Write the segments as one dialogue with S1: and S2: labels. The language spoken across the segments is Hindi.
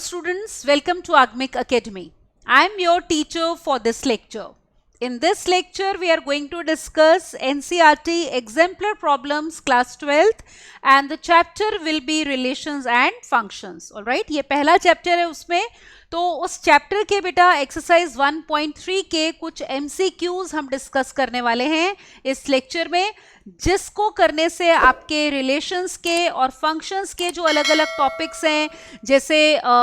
S1: students, welcome to Agmic Academy. I am your teacher for this lecture. In this lecture, we are going to discuss NCERT exemplar problems class 12th and the chapter will be relations and functions. Alright, ये पहला chapter है उसमें, तो उस chapter के बेटा exercise 1.3 के कुछ MCQs हम discuss करने वाले हैं इस lecture में, जिसको करने से आपके रिलेशंस के और फंक्शंस के जो अलग अलग टॉपिक्स हैं, जैसे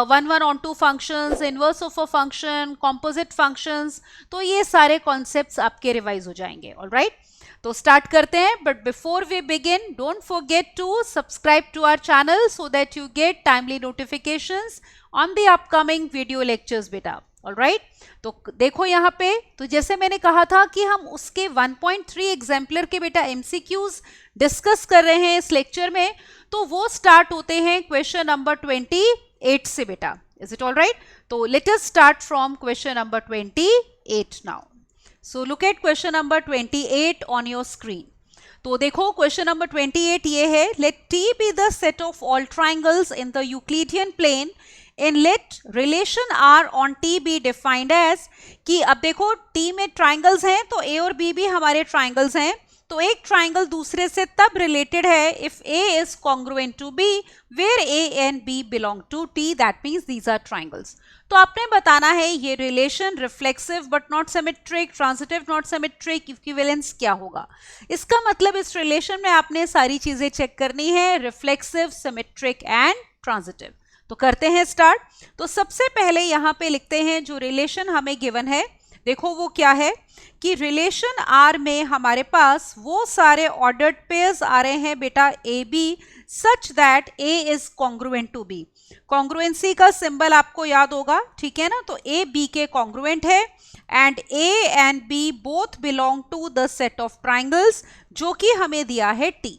S1: one onto functions, inverse of a function, composite functions, तो ये सारे कॉन्सेप्ट्स आपके रिवाइज हो जाएंगे. ऑलराइट, तो स्टार्ट करते हैं. But before we begin, don't forget to subscribe to our channel so that you get timely notifications on the upcoming video lectures बेटा. ऑलराइट, तो देखो यहाँ पे, तो जैसे मैंने कहा था कि हम उसके 1.3 एग्जाम्पलर के बेटा एमसीक्यूज डिस्कस कर रहे हैं इस लेक्चर में, तो वो स्टार्ट होते हैं क्वेश्चन नंबर 28 से बेटा. Is it alright? तो let us start from question number 28 now. So look at question number 28 on your screen. तो देखो क्वेश्चन नंबर 28 ये है, let T be the set of all triangles in the Euclidean plane in let relation R on T be defined as, कि अब देखो टी में ट्राइंगल्स हैं तो ए और बी भी हमारे ट्राइंगल्स हैं, तो एक ट्राइंगल दूसरे से तब रिलेटेड है if A is congruent to B where A and B belong to T, that means these are triangles. तो आपने बताना है ये relation reflexive but not symmetric, transitive not symmetric, equivalence क्या होगा. इसका मतलब इस रिलेशन में आपने सारी चीजें चेक करनी है, रिफ्लेक्सिव, सिमेट्रिक एंड ट्रांजिटिव. तो करते हैं स्टार्ट. तो सबसे पहले यहाँ पे लिखते हैं जो रिलेशन हमें गिवन है, देखो वो क्या है कि रिलेशन आर में हमारे पास वो सारे ऑर्डर्ड पेयर्स आ रहे हैं बेटा A B such that A is congruent to B. Congruency का सिंबल आपको याद होगा, ठीक है ना. तो ए बी के कॉन्ग्रुएंट है and A and B both belong to the set of triangles जो कि हमें दिया है टी.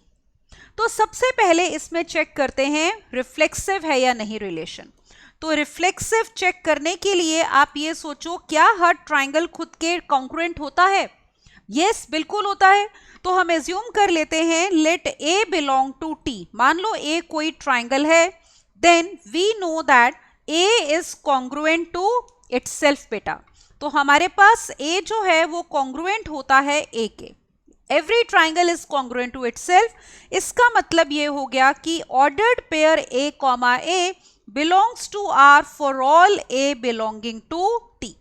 S1: तो सबसे पहले इसमें चेक करते हैं रिफ्लेक्सिव है या नहीं रिलेशन. तो रिफ्लेक्सिव चेक करने के लिए आप ये सोचो, क्या हर ट्राइंगल खुद के कॉन्ग्रुएंट होता है? यस, बिल्कुल होता है. तो हम एज्यूम कर लेते हैं let A belong to T. मान लो ए कोई ट्राइंगल है, then we know that A is congruent to itself बेटा. तो हमारे पास ए जो है वो कॉन्ग्रुएंट होता है ए के. Every triangle is congruent to itself. इसका मतलब ये हो गया कि ordered pair A comma A belongs to R for all A belonging to T.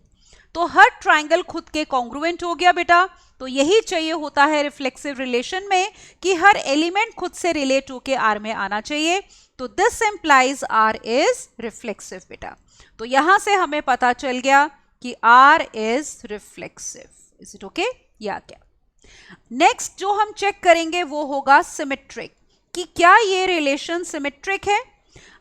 S1: तो हर ट्राइंगल खुद के कॉन्ग्रुएंट हो गया बेटा. तो यही चाहिए होता है रिफ्लेक्सिव रिलेशन में कि हर एलिमेंट खुद से रिलेट होके आर में आना चाहिए. तो this implies R is reflexive बेटा. तो यहां से हमें पता चल गया कि R is reflexive. Is it okay या क्या? नेक्स्ट जो हम चेक करेंगे वो होगा सिमेट्रिक, कि क्या ये रिलेशन सिमेट्रिक है.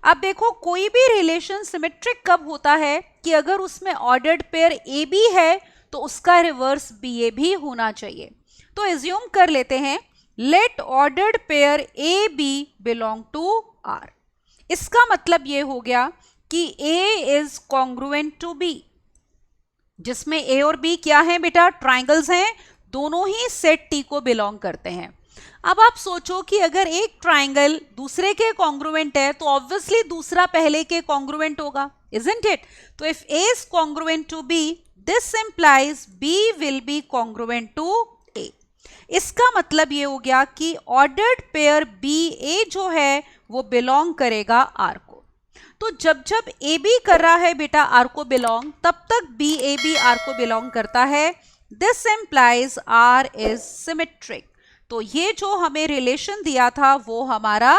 S1: अब देखो कोई भी रिलेशन सिमेट्रिक कब होता है कि अगर उसमें ऑर्डर्ड पेयर ए बी है तो उसका रिवर्स बी ए भी होना चाहिए. तो एज्यूम कर लेते हैं let ordered pair A B belong to R. इसका मतलब ये हो गया कि A is congruent to B, जिसमें ए और बी क्या है बेटा? ट्राइंगल्स हैं, दोनों ही सेट टी को बिलोंग करते हैं. अब आप सोचो कि अगर एक ट्राइंगल दूसरे के कॉन्ग्रुएंट है तो ऑब्वियसली दूसरा पहले के कॉन्ग्रुएंट होगा, इजंट इट? तो if A is congruent to B, this implies B will be congruent to A. इसका मतलब ये हो गया कि ऑर्डर्ड पेयर बी ए जो है वो बिलोंग करेगा आर को. तो जब जब ए बी कर रहा है बेटा आर को बिलोंग, तब तक बी ए बी आर को बिलोंग करता है. This implies R is symmetric. तो ये जो हमें रिलेशन दिया था वो हमारा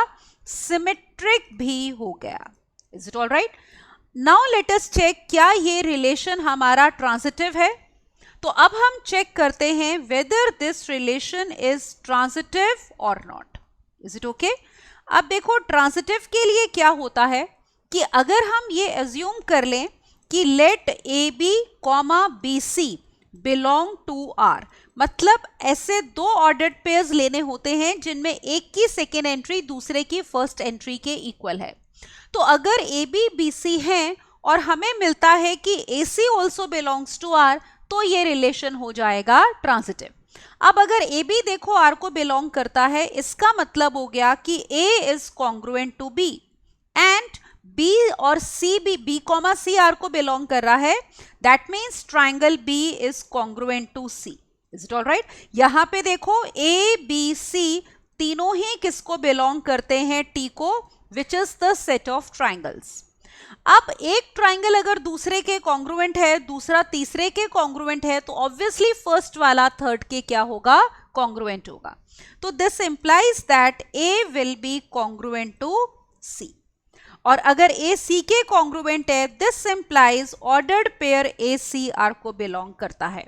S1: सिमेट्रिक भी हो गया. Is it alright? Now let us check, क्या ये रिलेशन हमारा ट्रांजिटिव है. तो अब हम चेक करते हैं weather this relation is transitive और नॉट. Is it okay? अब देखो ट्रांजिटिव के लिए क्या होता है कि अगर हम ये एज्यूम कर लें कि let A B comma B C belong to R, मतलब ऐसे दो ऑर्डर्ड पेयर्स लेने होते हैं जिनमें एक की सेकेंड एंट्री दूसरे की फर्स्ट एंट्री के इक्वल है. तो अगर ए बी बी सी हैं और हमें मिलता है कि A C also belongs to R, तो ये रिलेशन हो जाएगा ट्रांजिटिव. अब अगर ए बी देखो आर को बिलोंग करता है, इसका मतलब हो गया कि A is congruent to B and B और सी भी, बी कॉमा सी आर को बिलोंग कर रहा है, that means triangle B is congruent to C. Is it all right? यहां पे देखो ए बी सी तीनों ही किसको बिलोंग करते हैं? टी को, which is the set of triangles. अब एक ट्राइंगल अगर दूसरे के कॉन्ग्रुएंट है, दूसरा तीसरे के कॉन्ग्रुएंट है, तो ऑब्वियसली फर्स्ट वाला थर्ड के क्या होगा? कॉन्ग्रुएंट होगा. तो this implies that A will be congruent to C. और अगर ए सी के कॉन्ग्रुएंट है, this implies ordered pair A C R को बिलोंग करता है.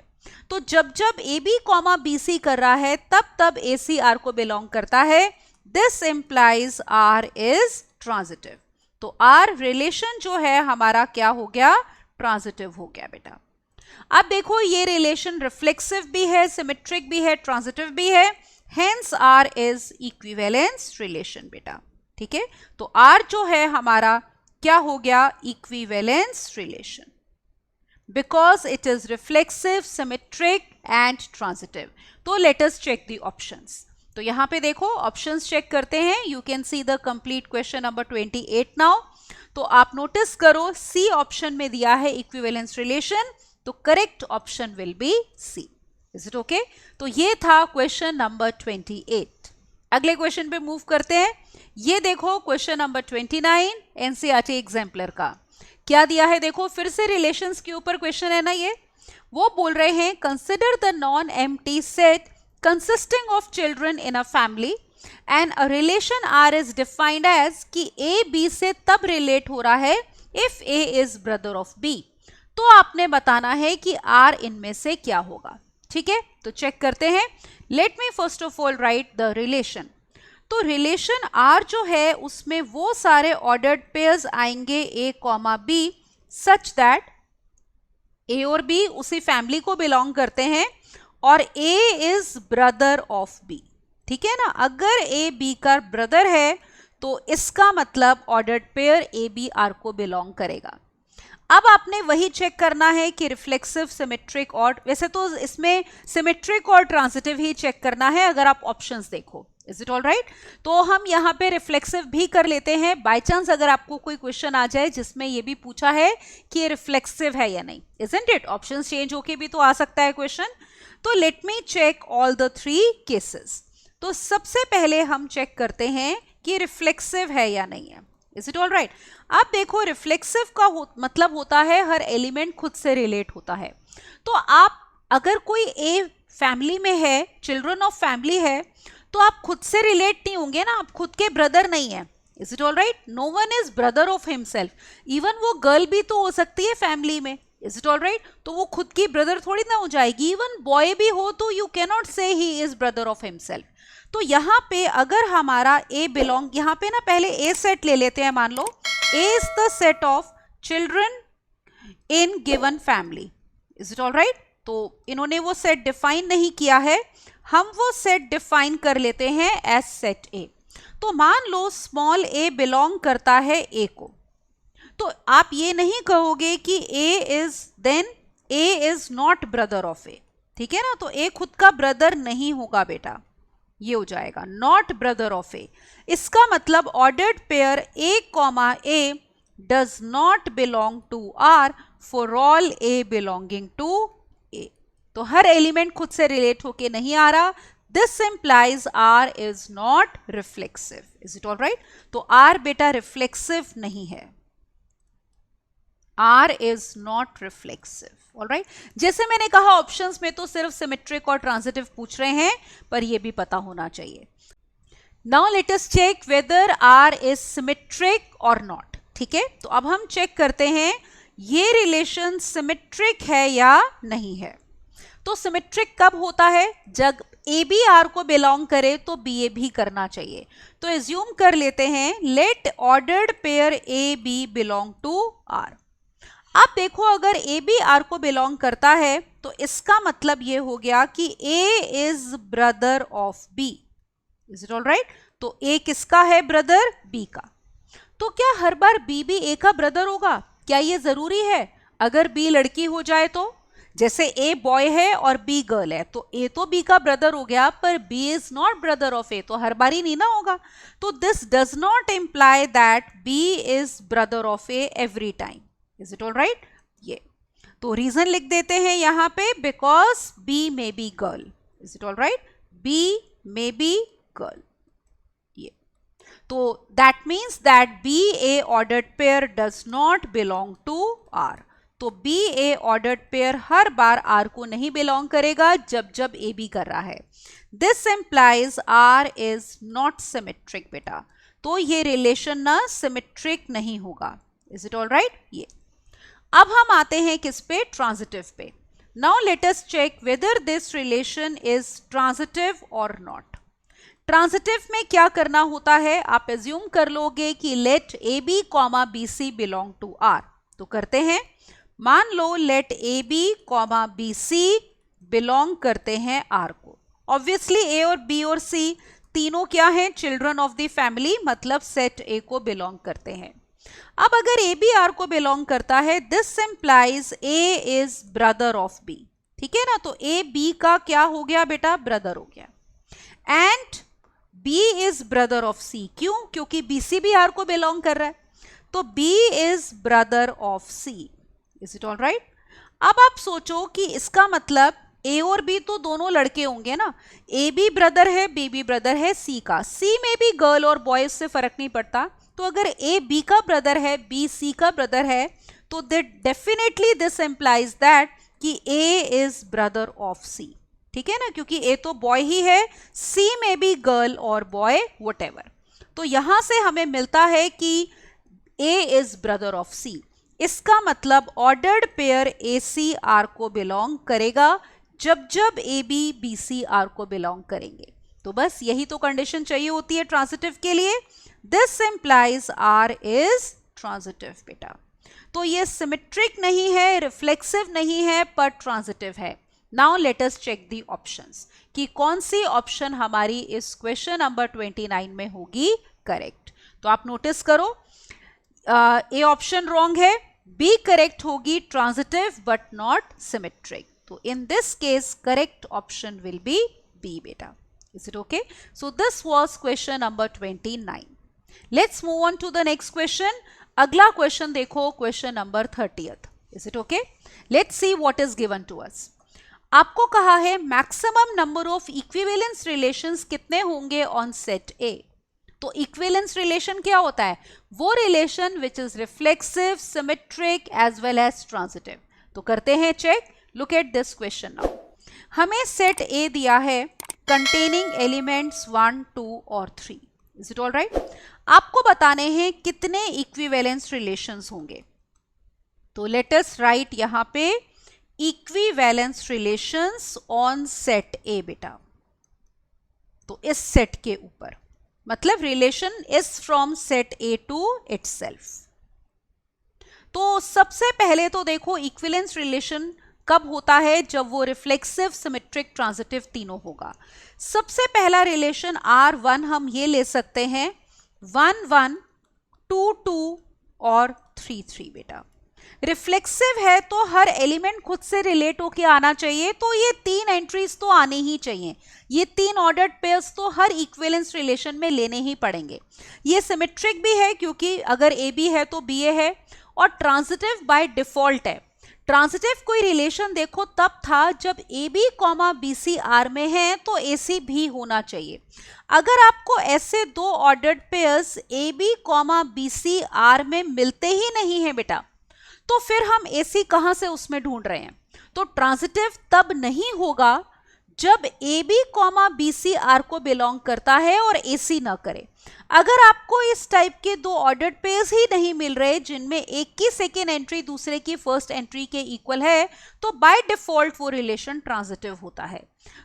S1: तो जब जब A B comma B C कर रहा है, तब तब ए सी आर को बिलोंग करता है. This implies R is transitive. तो आर रिलेशन जो है हमारा क्या हो गया? ट्रांजिटिव हो गया बेटा. अब देखो ये रिलेशन रिफ्लेक्सिव भी है, सिमेट्रिक भी है, ट्रांजिटिव भी है. Hence R is equivalence relation बेटा. ठीक है, तो आर जो है हमारा क्या हो गया? Equivalence relation, because it is reflexive, symmetric and transitive. तो let us check the options. तो यहां पे देखो ऑप्शंस चेक करते हैं. You can see the complete question number 28 now. तो आप नोटिस करो सी ऑप्शन में दिया है इक्विवेलेंस रिलेशन, तो correct option will be C. Is it okay? तो ये था क्वेश्चन नंबर 28. अगले क्वेश्चन पे मूव करते हैं. ये देखो क्वेश्चन नंबर 29 एनसीईआरटी एग्जाम्पलर का. क्या दिया है देखो, फिर से रिलेशंस के ऊपर क्वेश्चन है ना ये. वो बोल रहे हैं consider the non empty set consisting of children in a family and a relation R is defined as कि A B से तब relate हो रहा है if A is brother of B. तो आपने बताना है कि R इनमें से क्या होगा. ठीक है, तो चेक करते हैं. Let me first of all write the relation. तो रिलेशन R जो है उसमें वो सारे ordered pairs आएंगे A comma B such that A और B उसी फैमिली को बिलोंग करते हैं और A is brother of B. ठीक है ना, अगर A B का ब्रदर है तो इसका मतलब ordered pair A B R को बिलोंग करेगा. अब आपने वही चेक करना है कि रिफ्लेक्सिव, सिमेट्रिक और, वैसे तो इसमें सिमेट्रिक और ट्रांजिटिव ही चेक करना है अगर आप ऑप्शंस देखो. Is it all right? तो हम यहाँ पे रिफ्लेक्सिव भी कर लेते हैं. बाय चांस अगर आपको कोई क्वेश्चन आ जाए जिसमें ये भी पूछा है कि ये रिफ्लेक्सिव है या नहीं, इजंट इट? ऑप्शंस चेंज होके भी तो आ सकता है क्वेश्चन. तो let me check all the 3 cases. तो सबसे पहले हम चेक करते हैं कि रिफ्लेक्सिव है या नहीं है. Is it all right? अब देखो रिफ्लेक्सिव का मतलब होता है हर एलिमेंट खुद से रिलेट होता है. तो आप अगर कोई ए फैमिली में है, चिल्ड्रन ऑफ फैमिली है, तो आप खुद से रिलेट नहीं होंगे ना, आप खुद के ब्रदर नहीं है. Is it all right? No one is brother of himself. Even वो गर्ल भी तो हो सकती है फैमिली में. Is it all right? तो वो खुद की ब्रदर थोड़ी ना हो जाएगी. इवन बॉय भी हो तो यू कैन नॉट से he is brother of himself. तो यहाँ पे अगर हमारा ए बिलोंग, यहाँ पे ना पहले ए सेट ले लेते हैं. मान लो A is the set of children in given family. Is it all right? तो इन्होंने वो सेट डिफाइन नहीं किया है, हम वो सेट डिफाइन कर लेते हैं एज सेट ए. तो मान लो स्मॉल ए बिलोंग करता है ए को, तो आप ये नहीं कहोगे कि A is not brother of ए. ठीक है ना, तो ए खुद का ब्रदर नहीं होगा बेटा, ये हो जाएगा नॉट ब्रदर ऑफ ए. इसका मतलब ordered pair A comma A does not belong to R for all A belonging to A. तो हर एलिमेंट खुद से रिलेट होके नहीं आ रहा. This implies R is not reflexive. Is it all right? तो आर बेटा रिफ्लेक्सिव नहीं है. R is not reflexive. All right? जैसे मैंने कहा ऑप्शंस में तो सिर्फ सिमेट्रिक और ट्रांजिटिव पूछ रहे हैं, पर ये भी पता होना चाहिए. Now let us check whether R is symmetric or not. ठीक है, तो अब हम चेक करते हैं ये रिलेशन सिमेट्रिक है या नहीं है. तो सिमेट्रिक कब होता है? जब ए बी आर को बिलोंग करे तो बी ए भी करना चाहिए. तो एज्यूम कर लेते हैं let ordered pair A B belong to R. अब देखो अगर ए बी आर को बिलोंग करता है तो इसका मतलब ये हो गया कि A is brother of B. Is it all right? तो ए किसका है ब्रदर? बी का. तो क्या हर बार बी भी ए का ब्रदर होगा? क्या ये जरूरी है? अगर बी लड़की हो जाए तो जैसे ए बॉय है और बी गर्ल है, तो ए तो बी का ब्रदर हो गया, पर B is not brother of A, तो हर बारी नहीं ना होगा। तो this does not imply that B is brother of A every time. Is it all right? ये तो रीजन लिख देते हैं यहां पे, because B may be girl. Is it all right? B may be girl. ये तो that means that B A ordered pair does not belong to R. तो बी ए ऑर्डर्ड पेयर हर बार आर को नहीं बिलोंग करेगा जब जब ए बी कर रहा है। This implies R is not symmetric बेटा, तो ये रिलेशन ना सिमेट्रिक नहीं होगा। Is it all right? ये अब हम आते हैं किस पे? ट्रांजिटिव पे। Now let us check whether this relation is transitive और नॉट। ट्रांजिटिव में क्या करना होता है? आप एज्यूम कर लोगे कि let A B comma B C belong to R. तो करते हैं, मान लो let A B comma B C belong करते हैं आर को। ऑब्वियसली ए और बी और सी तीनों क्या हैं? चिल्ड्रन ऑफ द फैमिली, मतलब सेट ए को बिलोंग करते हैं। अब अगर ए बी आर को बिलोंग करता है, this implies A is brother of B. ठीक है ना? तो ए बी का क्या हो गया बेटा? ब्रदर हो गया। And B is brother of C. क्यों? क्योंकि बी सी भी आर को बिलोंग कर रहा है, तो B is brother of C. Is it all right? अब आप सोचो कि इसका मतलब ए और बी तो दोनों लड़के होंगे ना, ए बी ब्रदर है, बी बी ब्रदर है सी का, सी में भी गर्ल और बॉय से फर्क नहीं पड़ता। तो अगर ए बी का ब्रदर है, बी सी का ब्रदर है, तो डेफिनेटली दिस इंप्लाइज दैट कि ए इज ब्रदर ऑफ सी। ठीक है ना? क्योंकि ए तो बॉय ही है, सी में भी गर्ल और बॉय व्हाटएवर। तो यहां से हमें मिलता है कि A is brother of C. इसका मतलब ordered pair A C R को बिलोंग करेगा जब जब A B B C R को बिलोंग करेंगे। तो बस यही तो कंडीशन चाहिए होती है ट्रांजिटिव के लिए। This implies R is transitive बेटा। तो ये सिमेट्रिक नहीं है, रिफ्लेक्सिव नहीं है, पर ट्रांजिटिव है। Now let us check the options कि कौन सी ऑप्शन हमारी इस क्वेश्चन नंबर 29 में होगी करेक्ट। तो आप नोटिस करो, ए ऑप्शन रॉन्ग है, बी करेक्ट होगी, ट्रांजिटिव बट नॉट सिमेट्रिक। तो in this case correct option will be B बेटा। Is it okay? So this was question number 29। Let's move on to the next question. अगला क्वेश्चन देखो, question number 30th। Is it okay? Let's see what is given to us. आपको कहा है maximum number of equivalence relations कितने होंगे ऑन सेट ए। तो इक्विवेलेंस रिलेशन क्या होता है? वो relation which is reflexive, symmetric as well as transitive. तो करते हैं check. Look at this question now. हमें सेट ए दिया है कंटेनिंग एलिमेंट्स 1, 2 और 3। Is it all right? आपको बताने हैं कितने इक्विवेलेंस रिलेशंस होंगे। तो लेट अस राइट यहां पे equivalence relations on set A बेटा। तो इस सेट के ऊपर, मतलब relation is from set A to itself. तो सबसे पहले तो देखो इक्विवेलेंस रिलेशन कब होता है? जब वो रिफ्लेक्सिव, सिमेट्रिक, ट्रांजिटिव तीनों होगा। सबसे पहला रिलेशन R1 हम ये ले सकते हैं 1, 1, 2, 2 और 3, 3 बेटा। रिफ्लेक्सिव है तो हर एलिमेंट खुद से रिलेट होके आना चाहिए, तो ये 3 एंट्रीज तो आनी ही चाहिए। ये 3 ऑर्डर्ड पेयर्स तो हर इक्विवेलेंस रिलेशन में लेने ही पड़ेंगे। ये सिमेट्रिक भी है क्योंकि अगर ए बी है तो बी ए है, और ट्रांजिटिव बाय डिफॉल्ट है। ट्रांजिटिव कोई रिलेशन देखो तब था जब A B comma B C R में है तो ए सी भी होना चाहिए। अगर आपको ऐसे दो ordered pairs A B comma B C R में मिलते ही नहीं है बेटा, तो फिर हम ए सी कहां से उसमें ढूंढ रहे हैं? तो ट्रांजिटिव तब नहीं होगा जब A B comma B C R को बिलोंग करता है और ए सी ना करे। अगर आपको इस टाइप के दो ऑर्डर्ड पेयर्स ही नहीं मिल रहे जिनमें एक की सेकेंड एंट्री दूसरे की फर्स्ट एंट्री के इक्वल है, तो बाय डिफॉल्ट वो रिलेशन ट्रांजिटिव होता है।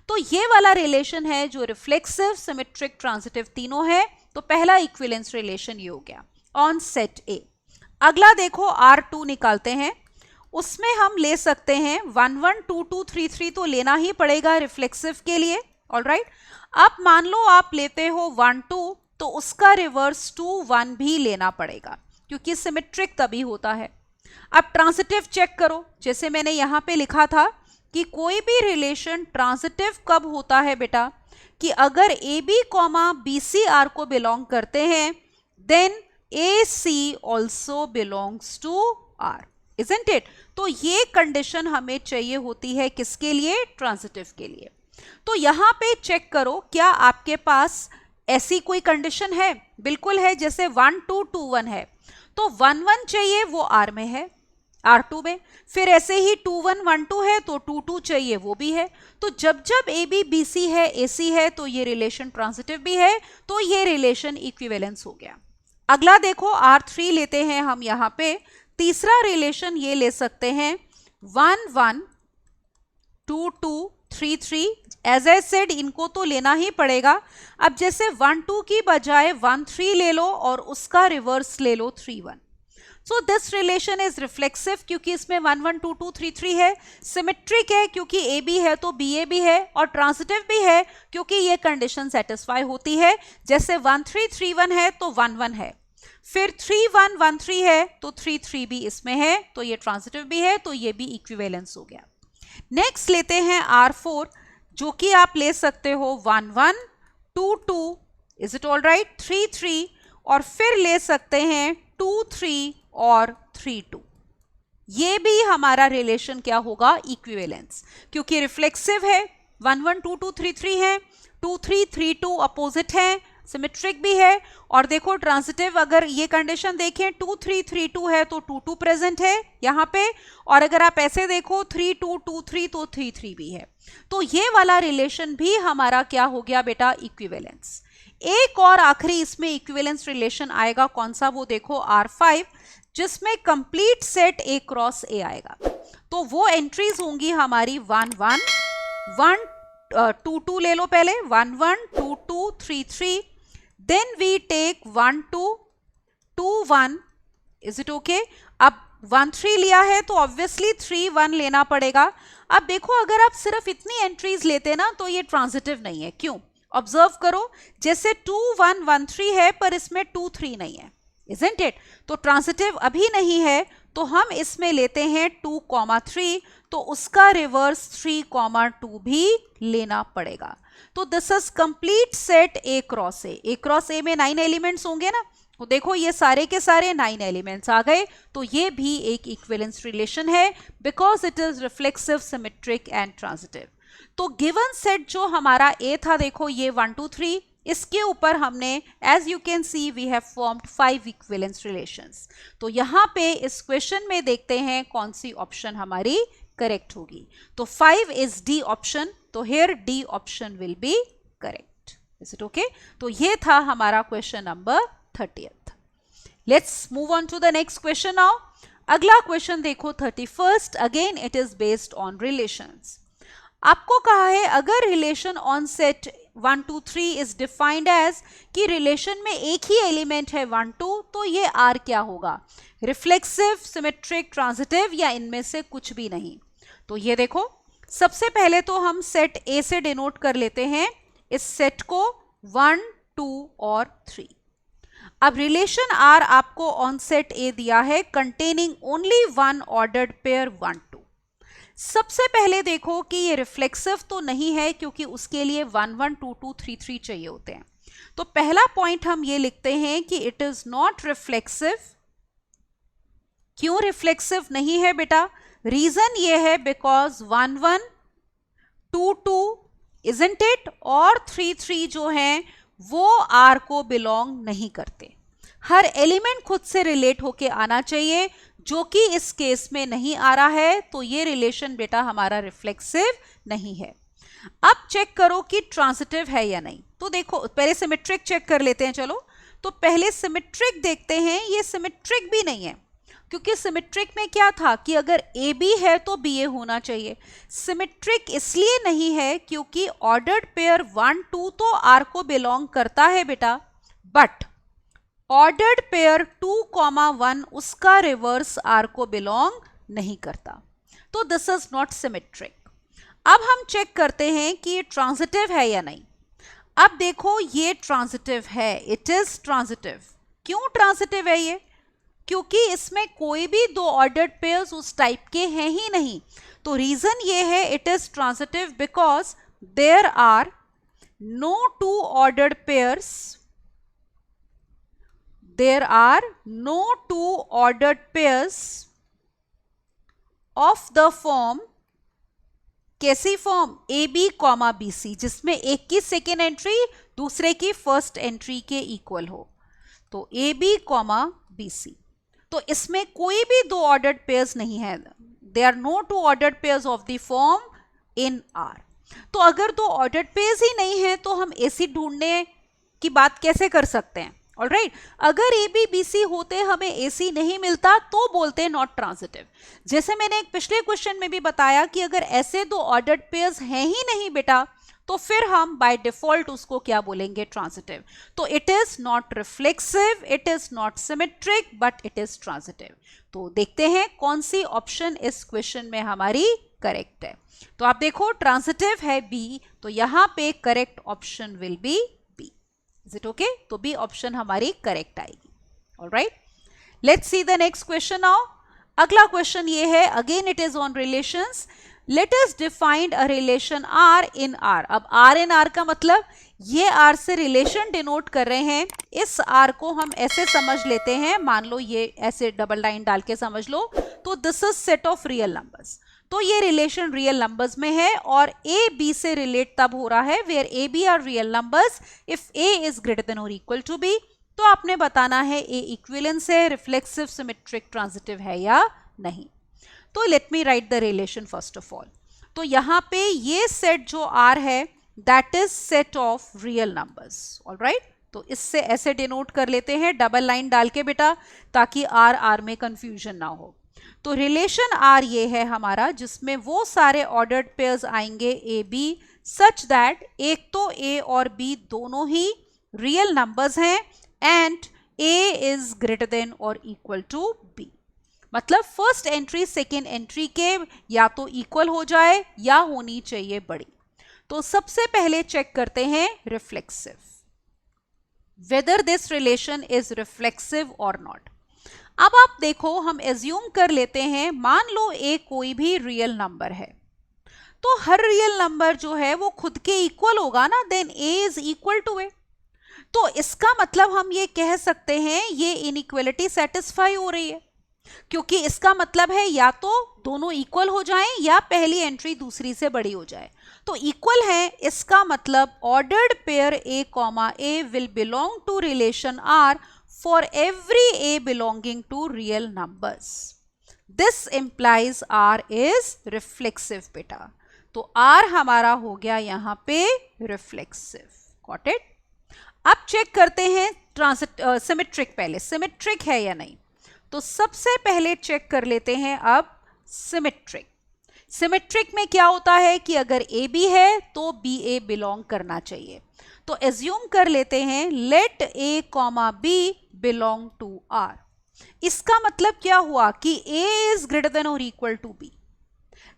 S1: तो ये वाला रिलेशन है जो रिफ्लेक्सिव, सिमेट्रिक, ट्रांजिटिव तीनों है। तो पहला इक्विवेलेंस रिलेशन ये हो गया ऑन सेट ए। अगला देखो R2 निकालते हैं। उसमें हम ले सकते हैं 1, 1, 2, 2, 3, 3 तो लेना ही पड़ेगा रिफ्लेक्सिव के लिए। ऑलराइट, अब मान लो आप लेते हो 1, 2, तो उसका रिवर्स 2, 1 भी लेना पड़ेगा क्योंकि सिमेट्रिक तभी होता है। अब ट्रांसिटिव चेक करो, जैसे मैंने यहां पे लिखा था कि कोई भी रिलेशन ट्रांसिटिव कब होता है बेटा, कि अगर A B comma B C R को बिलोंग करते हैं, then A C also belongs to R, isn't it? तो ये कंडीशन हमें चाहिए होती है किसके लिए? ट्रांसिटिव के लिए। तो यहां पे चेक करो, क्या आपके पास ऐसी कोई कंडीशन है? बिल्कुल है, जैसे 1 2 2 1 है, तो 1 1 चाहिए, वो आर में है, R2 में। फिर ऐसे ही 2 1 1 2 है तो 2 2 चाहिए, वो भी है। तो जब जब ए बी बी सी है, ए सी है, तो ये रिलेशन ट्रांसिटिव भी है, तो ये रिलेशन इक्विवेलेंस हो गया। अगला देखो R3 लेते हैं हम यहां पे। तीसरा रिलेशन ये ले सकते हैं 1 1 2 2 3 3। एज ए सेड इनको तो लेना ही पड़ेगा। अब जैसे 1 2 की बजाय 1 3 ले लो और उसका रिवर्स ले लो 3 1। So this relation is reflexive क्योंकि इसमें 1 1 2 2 3 3 है। सिमेट्रिक है क्योंकि ए बी है तो बी ए भी है, और ट्रांसिटिव भी है क्योंकि ये कंडीशन सेटिस्फाई होती है। जैसे 1 3 3 1 है तो 1 1 है, फिर 3 1 1 3 है तो 3 3 भी इसमें है, तो ये ट्रांसिटिव भी है, तो ये भी इक्विवेलेंस हो गया। नेक्स्ट लेते हैं R4, जो कि आप ले सकते हो 1 1 2 2, इज इट ऑल राइट, 3 3, और फिर ले सकते हैं 2 3 और 3 2। ये भी हमारा रिलेशन क्या होगा? इक्विवेलेंस, क्योंकि रिफ्लेक्सिव है, 1 1 2 2 3 3 है, 2 3 3 2 अपोजिट है, सिमेट्रिक भी है। और देखो ट्रांसिटिव, अगर ये कंडीशन देखें 2 3 3 2 है तो 2 2 प्रेजेंट है यहां पे, और अगर आप ऐसे देखो 3 2 2 3 तो 3 3 भी है। तो ये वाला रिलेशन भी हमारा क्या हो गया बेटा? इक्विवेलेंस। एक और आखिरी इसमें इक्विवेलेंस रिलेशन आएगा, कौन सा? वो देखो R5, जिसमें कंप्लीट सेट ए क्रॉस ए आएगा। तो वो एंट्रीज होंगी हमारी 1 1 1 2 2 ले लो पहले, 1 1 2 2 3 3, then we take 1 2 2 1, is it okay? अब 1 3 लिया है तो ऑब्वियसली 3 1 लेना पड़ेगा। अब देखो अगर आप सिर्फ इतनी एंट्रीज लेते ना तो ये ट्रांसिटिव नहीं है। क्यों? ऑब्जर्व करो, जैसे 2 1 1 3 है पर इसमें 2 3 नहीं है, इजंट इट? तो ट्रांसिटिव अभी नहीं है, तो हम इसमें लेते हैं 2 3, तो उसका रिवर्स 3 2 भी लेना पड़ेगा। तो this is complete set A cross A. A cross ए में 9 एलिमेंट्स होंगे ना, तो देखो ये सारे के सारे 9 एलिमेंट्स आ गए, तो ये भी एक इक्विवेलेंस रिलेशन है, because it is reflexive, symmetric and transitive. तो गिवन सेट जो हमारा ए था, देखो ये 1 2 3, इसके ऊपर हमने as you can see we have formed 5 equivalence relations. तो यहाँ पे इस क्वेश्चन में देखते हैं कौन सी ऑप्शन हमारी करेक्ट होगी। तो 5 इज डी ऑप्शन, तो here D option will be correct, is it okay? तो ये था हमारा question number 30th। Let's move on to the next question now. अगला क्वेश्चन देखो 31st, again it is based on relations. आपको कहा है अगर relation on set 1 2 3 is defined as, कि रिलेशन में एक ही एलिमेंट है 1 2, तो ये आर क्या होगा? रिफ्लेक्सिव, सिमेट्रिक, ट्रांसिटिव, या इनमें से कुछ भी नहीं? तो ये देखो, सबसे पहले तो हम सेट ए से डिनोट कर लेते हैं इस सेट को 1 2 और 3। अब रिलेशन आर आपको ऑन सेट ए दिया है कंटेनिंग ओनली 1 ऑर्डर्ड पेयर 1 2। सबसे पहले देखो कि ये रिफ्लेक्सिव तो नहीं है, क्योंकि उसके लिए 1 1 2 2 3 3 चाहिए होते हैं। तो पहला पॉइंट हम ये लिखते हैं कि इट इज नॉट रिफ्लेक्सिव। क्यों रिफ्लेक्सिव नहीं है बेटा? रीजन ये है बिकॉज 1 1 2 2 इजंट इट, और 3 3 जो हैं वो आर को बिलोंग नहीं करते। हर एलिमेंट खुद से रिलेट होके आना चाहिए, जो कि इस केस में नहीं आ रहा है, तो ये रिलेशन बेटा हमारा रिफ्लेक्सिव नहीं है। अब चेक करो कि ट्रांसिटिव है या नहीं। तो देखो पहले सिमेट्रिक चेक कर लेते हैं, चलो। तो पहले सिमेट्रिक देखते हैं, ये सिमेट्रिक भी नहीं है, क्योंकि सिमेट्रिक में क्या था कि अगर ए बी है तो बी ए होना चाहिए। सिमेट्रिक इसलिए नहीं है क्योंकि ऑर्डर्ड पेयर 1 2 तो आर को बिलोंग करता है बेटा, बट ऑर्डर्ड पेयर 2 1 उसका रिवर्स आर को बिलोंग नहीं करता। तो दिस इज नॉट सिमेट्रिक। अब हम चेक करते हैं कि ये ट्रांसिटिव है या नहीं। अब देखो ये ट्रांसिटिव है, इट इज ट्रांसिटिव। क्यों ट्रांसिटिव है ये? क्योंकि इसमें कोई भी दो ऑर्डर्ड पेयर्स उस टाइप के हैं ही नहीं। तो रीजन ये है it is transitive because there are no two ordered pairs, there are no two ordered pairs of the form, कैसी form, A B comma B C, जिसमें एक की सेकेंड एंट्री दूसरे की फर्स्ट एंट्री के इक्वल हो। तो A B comma B C, तो इसमें कोई भी दो ऑर्डर्ड पेयर्स नहीं है, they are no two ordered pairs of the form in R. तो अगर दो ऑर्डर्ड पेयर्स ही नहीं है तो हम एसी ढूंढने की बात कैसे कर सकते हैं? ऑलराइट, अगर ए बी बी सी होते हमें एसी नहीं मिलता तो बोलते हैं नॉट ट्रांजिटिव। जैसे मैंने एक पिछले क्वेश्चन में भी बताया कि अगर ऐसे दो ऑर्डर्ड पेयर्स हैं ही नहीं बेटा तो फिर हम बाय डिफॉल्ट उसको क्या बोलेंगे? ट्रांजिटिव। तो it is not reflexive, it is not symmetric, but it is transitive. तो देखते हैं कौन सी ऑप्शन इस क्वेश्चन में हमारी करेक्ट है। तो आप देखो ट्रांजिटिव है बी, तो यहां पे correct option will be B. Is it okay? तो बी ऑप्शन हमारी करेक्ट आएगी। Alright, let's see the next question now. अगला क्वेश्चन ये है, again it is on relations. Let us define a relation R in R. अब आर इन आर का मतलब ये आर से रिलेशन डिनोट कर रहे हैं। इस आर को हम ऐसे समझ लेते हैं, मान लो ये ऐसे डबल लाइन डाल के समझ लो, तो this is set of real numbers. तो ये रिलेशन रियल नंबर्स में है और ए बी से रिलेट तब हो रहा है where A B are real numbers if A is greater than और इक्वल टू बी। तो आपने बताना है ए इक्विवेलेंस है, रिफ्लेक्सिव, सिमेट्रिक, ट्रांजिटिव है या नहीं। तो let me write the relation first of all. तो यहां पे ये सेट जो आर है that is set of real numbers. Alright, तो इससे ऐसे डिनोट कर लेते हैं डबल लाइन डाल के बेटा, ताकि आर आर में कंफ्यूजन ना हो। तो रिलेशन आर ये है हमारा जिसमें वो सारे ऑर्डर्ड पेयर्स आएंगे ए बी सच दैट एक तो ए और बी दोनों ही रियल नंबर्स हैं and A is greater than और इक्वल टू बी। मतलब फर्स्ट एंट्री सेकेंड एंट्री के या तो इक्वल हो जाए या होनी चाहिए बड़ी। तो सबसे पहले चेक करते हैं reflexive, weather this relation is reflexive और नॉट। अब आप देखो, हम एज्यूम कर लेते हैं, मान लो ए कोई भी रियल नंबर है, तो हर रियल नंबर जो है वो खुद के इक्वल होगा ना, then A is equal to A. तो इसका मतलब हम ये कह सकते हैं ये इनइक्वालिटी सेटिस्फाई हो रही है, क्योंकि इसका मतलब है या तो दोनों इक्वल हो जाएं या पहली एंट्री दूसरी से बड़ी हो जाए। तो इक्वल है, इसका मतलब ordered pair A comma A will belong to relation R for every a belonging to real numbers. This implies R is reflexive बेटा। तो R हमारा हो गया यहाँ पे reflexive. Got it? अब चेक करते हैं सिमेट्रिक, पहले सिमेट्रिक है या नहीं। तो सबसे पहले चेक कर लेते हैं अब सिमेट्रिक। सिमेट्रिक में क्या होता है कि अगर ए बी है तो बी ए बिलोंग करना चाहिए। तो एज्यूम कर लेते हैं let A comma B belong to R. इसका मतलब क्या हुआ कि ए इज ग्रेटर देन और इक्वल टू बी।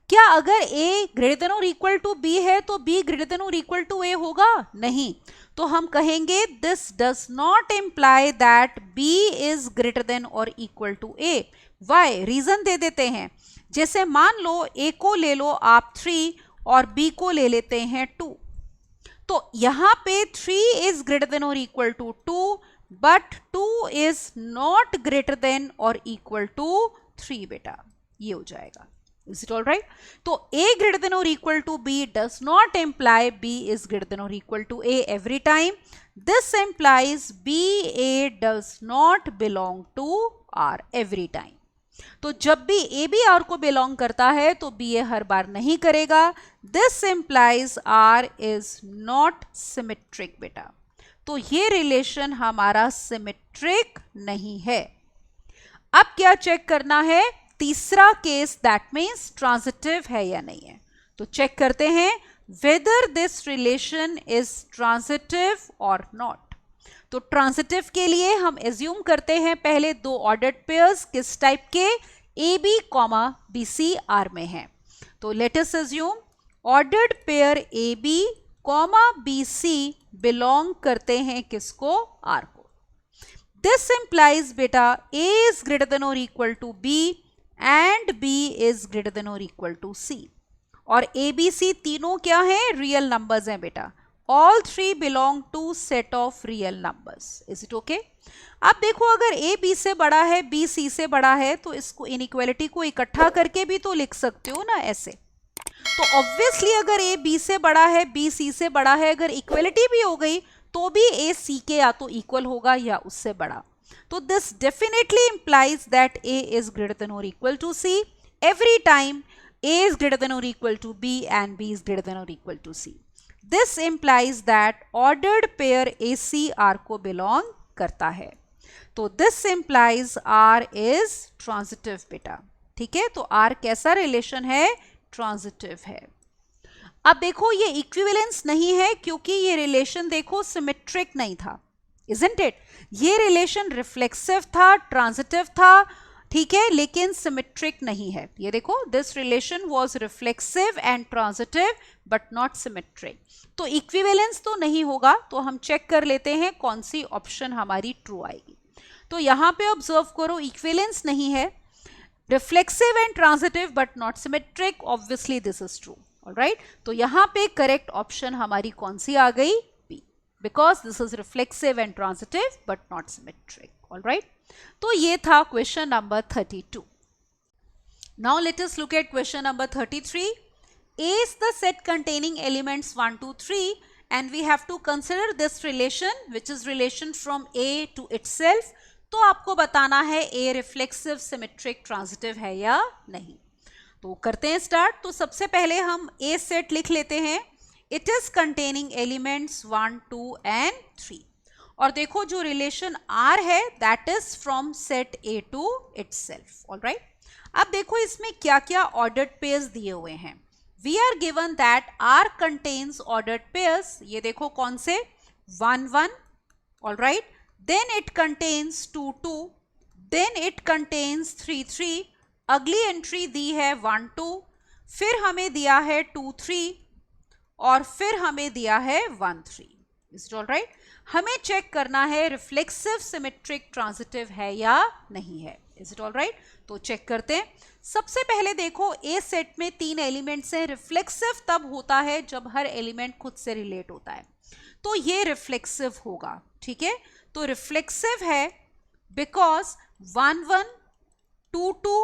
S1: क्या अगर ए ग्रेटर देन और इक्वल टू बी है तो बी ग्रेटर देन और इक्वल टू ए होगा? नहीं। तो हम कहेंगे this does not imply that B is greater than और equal to A. Why? Reason दे देते हैं। जैसे मान लो ए को ले लो आप 3 और बी को ले लेते हैं 2। तो यहां पे 3 इज ग्रेटर देन और equal to 2 but 2 is not greater than और इक्वल टू 3 बेटा, ये हो जाएगा। Is it all right? तो a ग्रेटर देन और equal to b does not imply b is greater than और equal to a every time. This implies b a does not belong to r every time. तो जब भी ए बी आर को बिलोंग करता है तो बी ए हर बार नहीं करेगा। This implies R is not symmetric बेटा। तो ये रिलेशन हमारा सिमेट्रिक नहीं है। अब क्या चेक करना है? तीसरा केस, दैट मीन्स ट्रांजिटिव है या नहीं है। तो चेक करते हैं weather this relation is transitive और नॉट। तो ट्रांजिटिव के लिए हम एज्यूम करते हैं पहले दो ऑर्डर्ड पेयर्स किस टाइप के, A B comma B C R में है। तो let us assume ordered pair A B comma B C belong करते हैं किसको? आर को। दिस implies बेटा A is greater than or equal to B and B is greater than or equal to C. और A, B, C तीनों क्या हैं? रियल नंबर्स हैं बेटा. All three belong to set of real numbers. Is it okay? अब देखो अगर A B से बड़ा है, B C से बड़ा है, तो इसको इनइक्वालिटी को इकट्ठा करके भी तो लिख सकते हो ना ऐसे. तो ऑब्वियसली अगर A B से बड़ा है, B C से बड़ा है, अगर इक्वलिटी भी हो गई तो भी A C के या तो इक्वल होगा या उससे बड़ा. तो this definitely implies that A is greater than or equal to C every time A is greater than or equal to B and B is greater than or equal to C. This implies that ordered pair AC R को belong करता है. तो this implies R is transitive बेटा. ठीक है, तो R कैसा रिलेशन है? ट्रांजिटिव है. अब देखो ये इक्विवेलेंस नहीं है क्योंकि ये रिलेशन देखो सिमेट्रिक नहीं था, isn't it? ये रिलेशन रिफ्लेक्सिव था, ट्रांजिटिव था, ठीक है, लेकिन सिमेट्रिक नहीं है. ये देखो this relation was reflexive and transitive but not symmetric. तो इक्विवेलेंस तो नहीं होगा. तो हम चेक कर लेते हैं कौन सी ऑप्शन हमारी ट्रू आएगी. तो यहां पे ऑब्जर्व करो इक्विवेलेंस नहीं है, reflexive and transitive but not symmetric, obviously this is true. All right, तो यहाँ पे correct option हमारी कौन सी आ गई? B, because this is reflexive and transitive but not symmetric. All right, तो ये था question number 32. Now let us look at question number 33. A is the set containing elements 1, 2, 3 and we have to consider this relation which is relation from A to itself. तो आपको बताना है A रिफ्लेक्सिव, सिमेट्रिक, ट्रांजिटिव है या नहीं. तो करते हैं स्टार्ट. तो सबसे पहले हम A सेट लिख लेते हैं. It is containing elements 1, 2 and 3. और देखो जो रिलेशन R है that is from set A to itself. Alright, अब देखो इसमें क्या क्या ऑर्डर्ड पेयर्स दिए हुए हैं. We are given that R contains ordered pairs. ये देखो कौन से? 1, 1. Alright, then it contains 2, 2, then it contains 3, 3. अगली एंट्री दी है 1, 2, फिर हमें दिया है 2, 3 और फिर हमें दिया है 1, 3. Is it all right? हमें चेक करना है रिफ्लेक्सिव, सिमेट्रिक, ट्रांजिटिव है या नहीं है. Is it all right? तो चेक करते हैं. सबसे पहले देखो A सेट में 3 एलिमेंट्स हैं. रिफ्लेक्सिव तब होता है जब हर एलिमेंट खुद से रिलेट होता है, तो ये रिफ्लेक्सिव होगा. ठीक है, तो रिफ्लेक्सिव है बिकॉज 1, 1, 2, 2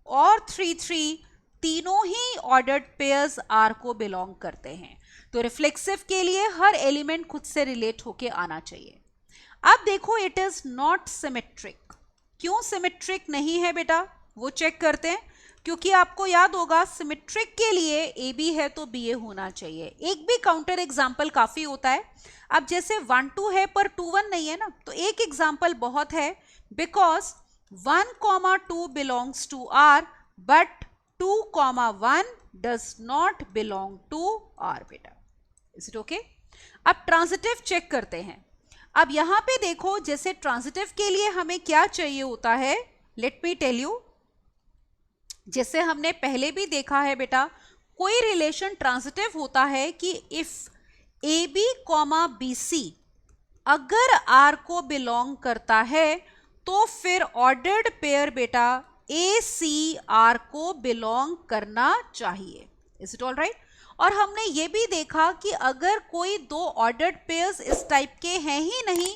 S1: और 3, 3 तीनों ही ऑर्डर्ड पेयर्स R को बिलोंग करते हैं. तो रिफ्लेक्सिव के लिए हर एलिमेंट खुद से रिलेट होके आना चाहिए. अब देखो इट इज नॉट सिमेट्रिक. क्यों सिमेट्रिक नहीं है बेटा? वो चेक करते हैं. क्योंकि आपको याद होगा सिमेट्रिक के लिए ए बी है तो बी ए होना चाहिए. एक भी काउंटर एग्जाम्पल काफी होता है. अब जैसे 1, 2 है पर 2, 1 नहीं है ना, तो एक एग्जाम्पल बहुत है. Because 1, 2 belongs to R but 2, 1 does not belong to R बेटा. Is it okay? अब ट्रांजिटिव चेक करते हैं. अब यहां पे देखो जैसे ट्रांजिटिव के लिए हमें क्या चाहिए होता है. Let me tell you. जैसे हमने पहले भी देखा है बेटा, कोई रिलेशन ट्रांजिटिव होता है कि if A B comma B C अगर आर को बिलोंग करता है तो फिर ऑर्डर्ड पेयर बेटा ए सी आर को बिलोंग करना चाहिए. Is it all right? और हमने ये भी देखा कि अगर कोई 2 ऑर्डर्ड पेयर्स इस टाइप के हैं ही नहीं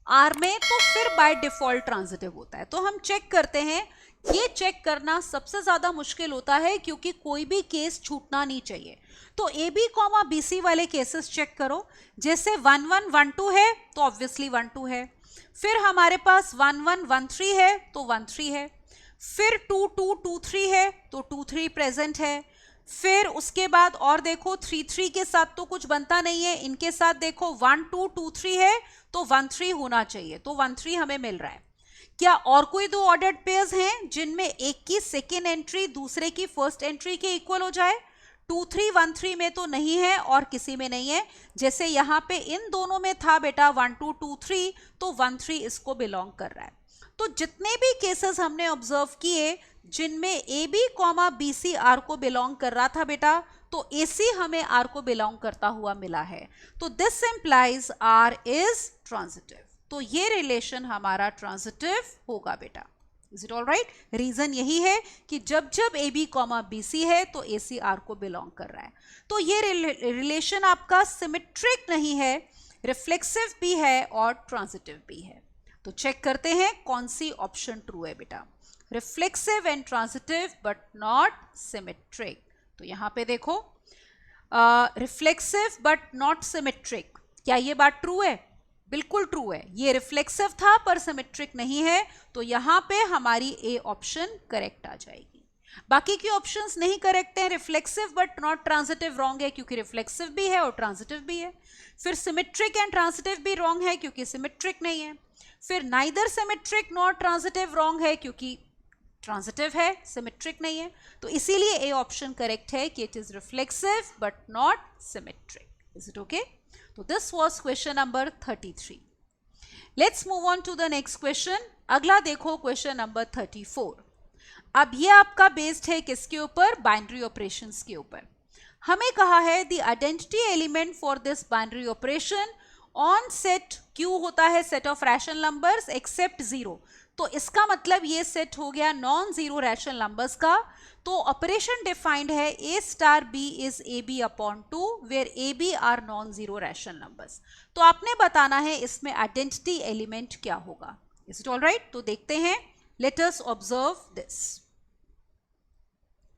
S1: आर में तो फिर बाय डिफॉल्ट ट्रांजिटिव होता है. तो हम चेक करते हैं. ये चेक करना सबसे ज्यादा मुश्किल होता है क्योंकि कोई भी केस छूटना नहीं चाहिए. तो A B comma B C वाले केसेस चेक करो. जैसे 1, 1, 1, 2 है तो ऑब्वियसली 1, 2 है. फिर हमारे पास 1, 1, 1, 3 है तो 1, 3 है. फिर 2, 2, 2, 3 है तो 2, 3 प्रेजेंट है. फिर उसके बाद और देखो 3, 3 के साथ तो कुछ बनता नहीं है. इनके साथ देखो 1, 2, 2, 3 है तो 1, 3 होना चाहिए. तो 1, 3 हमें मिल रहा है. क्या और कोई 2 ऑर्डर्ड पेयर्स हैं जिनमें एक की सेकेंड एंट्री दूसरे की फर्स्ट एंट्री के इक्वल हो जाए? 2, 3, 1, 3 में तो नहीं है और किसी में नहीं है. जैसे यहाँ पे इन दोनों में था बेटा 1, 2, 2, 3 तो 1, 3 इसको बिलोंग कर रहा है. तो जितने भी केसेस हमने ऑब्जर्व किए जिनमें A B comma B C R को बिलोंग कर रहा था बेटा, तो ए सी हमें आर को बिलोंग करता हुआ मिला है. तो this implies R is transitive. तो ये रिलेशन हमारा ट्रांजिटिव होगा बेटा। Is it all right? Reason यही है कि जब जब A B comma B C है तो ए सी आर को बिलोंग कर रहा है। तो ये रिलेशन आपका सिमेट्रिक नहीं है, रिफ्लेक्सिव भी है और ट्रांजिटिव भी है। तो चेक करते हैं कौन सी ऑप्शन ट्रू है बेटा। Reflexive and transitive but not symmetric. तो यहां पे देखो रिफ्लेक्सिव बट नॉट सिमेट्रिक, क्या ये बात ट्रू है? बिल्कुल ट्रू है। ये रिफ्लेक्सिव था पर सिमेट्रिक नहीं है, तो यहां पे हमारी ए ऑप्शन करेक्ट आ जाएगी। बाकी की ऑप्शंस नहीं करेक्ट है। Reflexive but not transitive wrong है क्योंकि रिफ्लेक्सिव भी है और ट्रांजिटिव भी है। फिर सिमेट्रिक एंड ट्रांजिटिव भी रॉन्ग है क्योंकि सिमेट्रिक नहीं है। फिर neither symmetric not transitive wrong है क्योंकि ट्रांजिटिव है, सिमेट्रिक नहीं है। तो इसीलिए ए ऑप्शन करेक्ट है कि it is reflexive but not symmetric. Is it okay? तो this was question number 33। Let's move on to the next question. अगला देखो क्वेश्चन नंबर 34। अब ये आपका बेस्ड है किसके ऊपर? बाइनरी ऑपरेशंस के ऊपर। हमें कहा है the identity element for this binary operation on set Q होता है set of rational numbers accept 0। तो इसका मतलब ये सेट हो गया नॉन जीरो रैशनल नंबर्स का। तो ऑपरेशन डिफाइंड है A star B is A B upon 2 where A B are non zero rational numbers. तो आपने बताना है इसमें आइडेंटिटी एलिमेंट क्या होगा। Is it all right? तो देखते हैं, लेट अस ऑब्जर्व दिस।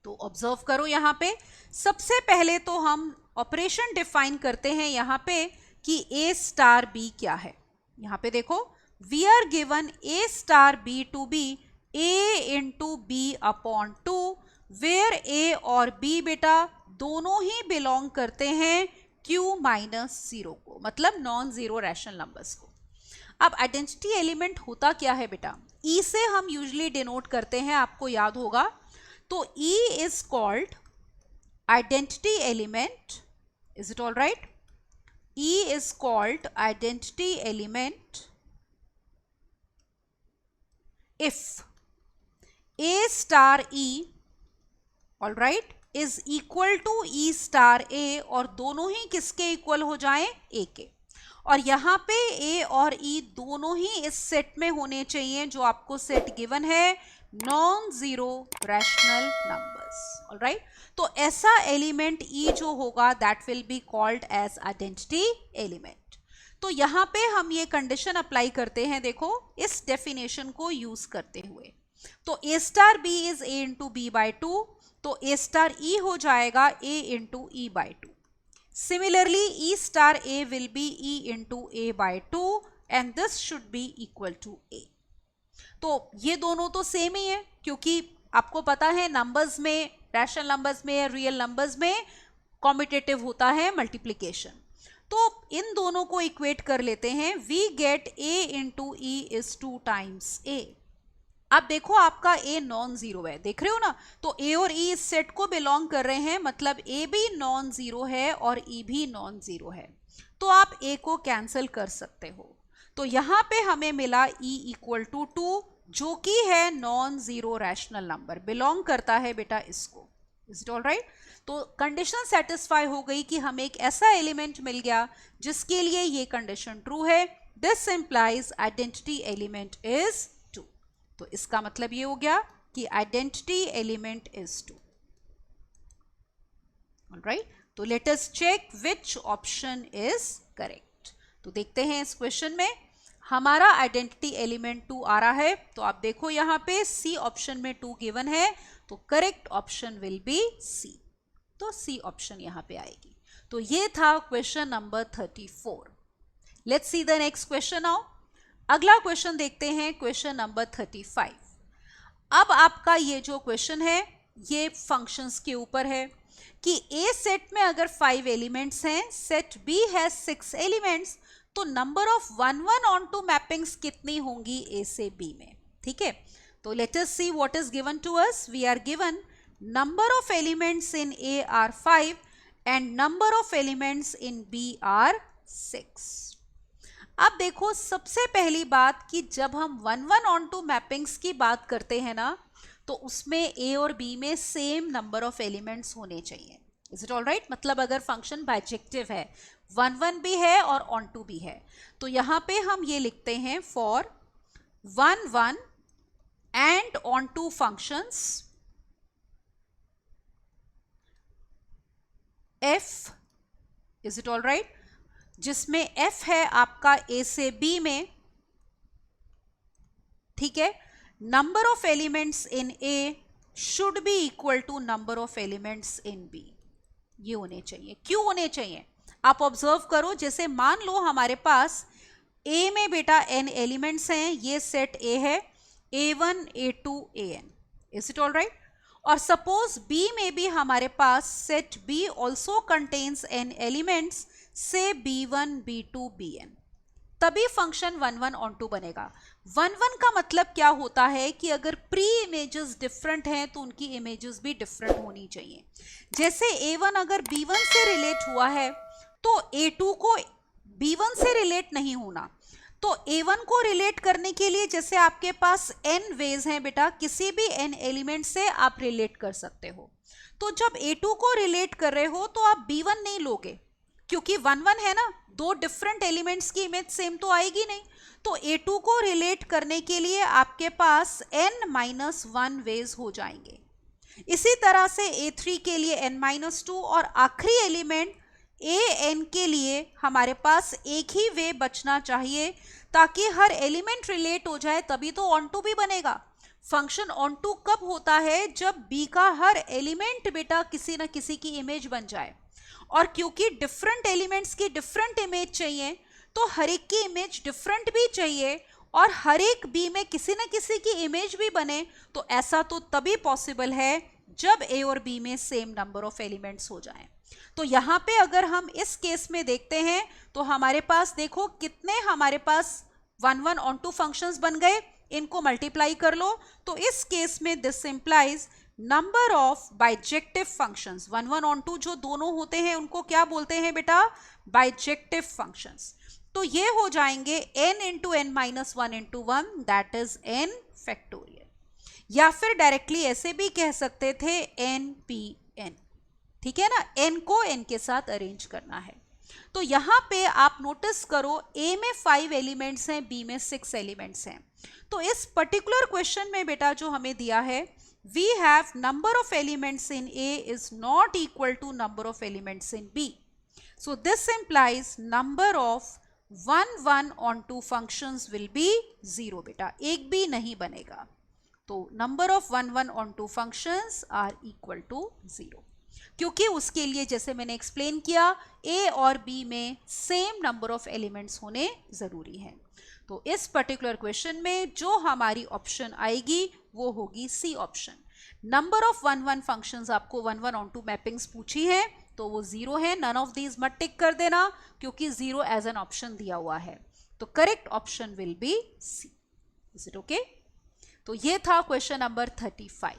S1: तो ऑब्जर्व करो यहां पे। सबसे पहले तो हम ऑपरेशन डिफाइन करते हैं यहां पे कि ए स्टार बी क्या है। यहां पे देखो, we are given a star b to be a into b upon 2 where a और b बेटा दोनों ही बिलोंग करते हैं q माइनस 0 को, मतलब नॉन जीरो रैशनल नंबर्स को। अब आइडेंटिटी एलिमेंट होता क्या है बेटा? e से हम यूजुअली डिनोट करते हैं, आपको याद होगा। तो e is called identity element. Is it all right? e is called identity element if a star e all right is equal to e star a और दोनों ही किसके इक्वल हो जाएं? a के। और यहाँ पे a और e दोनों ही इस सेट में होने चाहिए जो आपको सेट गिवन है non zero rational numbers. All right? तो ऐसा एलिमेंट e जो होगा that will be called as identity element. तो यहां पे हम ये कंडीशन अप्लाई करते हैं, देखो इस डेफिनेशन को यूज करते हुए। तो A star B is A into B by 2, तो ए स्टार ई हो जाएगा A into E by 2। Similarly E star A will be E into A by 2 and this should be equal to A. तो ये दोनों तो सेम ही है क्योंकि आपको पता है नंबर्स में, रैशनल नंबर्स में या रियल नंबर्स में कॉम्यूटेटिव होता है मल्टीप्लीकेशन। तो इन दोनों को इक्वेट कर लेते हैं। We get a into E is 2 times a। अब देखो आपका a नॉन जीरो है, देख रहे हो ना? तो a और e इस सेट को बिलोंग कर रहे हैं, मतलब a भी नॉन जीरो है और e भी नॉन जीरो है। तो आप a को कैंसिल कर सकते हो। तो यहां पे हमें मिला e इक्वल टू 2 जो कि है non zero rational number, belong करता है बेटा इसको। Is it all right? तो कंडीशन सेटिस्फाई हो गई कि हमें एक ऐसा एलिमेंट मिल गया जिसके लिए ये कंडीशन ट्रू है। This implies identity element is 2। तो इसका मतलब ये हो गया कि आइडेंटिटी एलिमेंट इज 2। ऑलराइट? तो let us check which option is correct. तो देखते हैं इस क्वेश्चन में हमारा आइडेंटिटी एलिमेंट 2 आ रहा है। तो आप देखो यहां पे सी ऑप्शन में 2 गिवन है, तो correct option will be C. तो सी ऑप्शन यहां पे आएगी। तो ये था question number 34। Let's see the next question now. अगला क्वेश्चन देखते हैं, क्वेश्चन नंबर 35। अब आपका ये जो क्वेश्चन है ये फंक्शंस के ऊपर है कि ए सेट में अगर 5 एलिमेंट्स हैं, सेट बी हैज 6 एलिमेंट्स, तो number of 1-1 onto mappings कितनी होंगी ए से बी में। ठीक है? तो let us see what is given to us. We are given number of elements in A are 5 and number of elements in B are 6. अब देखो सबसे पहली बात कि जब हम 1-1 onto मैपिंग्स की बात करते हैं ना, तो उसमें A और B में सेम नंबर ऑफ एलिमेंट्स होने चाहिए। Is it all right? मतलब अगर फंक्शन बाइजेक्टिव है, 1 1 भी है और ऑन टू भी है, तो यहां पे हम ये लिखते हैं for 1 1 and onto functions f, is it all right, जिसमें f है आपका a से b में, ठीक है, number of elements in a should be equal to number of elements in b। ये होने चाहिए। क्यों होने चाहिए? आप ऑब्जर्व करो, जैसे मान लो हमारे पास a में बेटा n एलिमेंट्स हैं, ये सेट a है, a1 a2 an, is it all right? और सपोज b में भी हमारे पास set b also contains n elements, say b1 b2 bn, तभी फंक्शन 1 1 ऑन टू बनेगा। 1 1 का मतलब क्या होता है कि अगर प्री इमेजेस डिफरेंट हैं तो उनकी इमेजेस भी डिफरेंट होनी चाहिए। जैसे a1 अगर b1 से रिलेट हुआ है तो a2 को b1 से रिलेट नहीं होना। तो a1 को रिलेट करने के लिए जैसे आपके पास n वेज हैं बेटा, किसी भी n एलिमेंट से आप रिलेट कर सकते हो। तो जब a2 को रिलेट कर रहे हो तो आप b1 नहीं लोगे, क्योंकि 1 1 है ना, दो डिफरेंट एलिमेंट्स की इमेज सेम तो आएगी नहीं। तो a2 को रिलेट करने के लिए आपके पास n-1 वेज हो जाएंगे। इसी तरह से a3 के लिए n-2 और आखिरी एलिमेंट an के लिए हमारे पास एक ही वे बचना चाहिए, ताकि हर एलिमेंट रिलेट हो जाए, तभी तो ऑन टू भी बनेगा। फंक्शन ऑन टू कब होता है? जब b का हर एलिमेंट बेटा किसी ना किसी की इमेज बन जाए। और क्योंकि डिफरेंट एलिमेंट्स की डिफरेंट इमेज चाहिए, तो हर एक की इमेज डिफरेंट भी चाहिए, और हर एक बी में किसी न किसी की इमेज भी बने। तो ऐसा तो तभी पॉसिबल है जब ए और बी में सेम नंबर ऑफ एलिमेंट्स हो जाएं। तो यहाँ पे अगर हम इस केस में देखते हैं तो हमारे पास देखो कितने हमारे पास 1 1 ऑन टू फंक्शंस बन गए, इनको मल्टीप्लाई कर लो। तो इस केस में this implies number of bijective functions, 1 1 onto जो दोनों होते हैं उनको क्या बोलते हैं बेटा? Bijective functions. तो ये हो जाएंगे n into n minus 1 into 1, that is n factorial. या फिर डायरेक्टली ऐसे भी कह सकते थे npn, ठीक है ना, n को n के साथ अरेंज करना है। तो यहां पे आप नोटिस करो a में 5 एलिमेंट्स हैं, b में 6 एलिमेंट्स हैं। तो इस पर्टिकुलर क्वेश्चन में बेटा जो हमें दिया है, we have number of elements in A is not equal to number of elements in B. So this implies number of 1 1 on 2 functions will be 0 बेटा, एक भी नहीं बनेगा। तो number of 1 1 on 2 functions are equal to 0, क्योंकि उसके लिए जैसे मैंने एक्सप्लेन किया A और B में सेम नंबर ऑफ एलिमेंट्स होने जरूरी है। तो इस पर्टिकुलर क्वेश्चन में जो हमारी ऑप्शन आएगी वो होगी C option. Number of 1 1 functions आपको 1 1 ऑन टू मैपिंग्स पूछी है तो वो 0 है। नन ऑफ दीज मत टिक कर देना, क्योंकि 0 एज एन ऑप्शन दिया हुआ है। तो correct option will be C. Is it okay? तो ये था question number 35।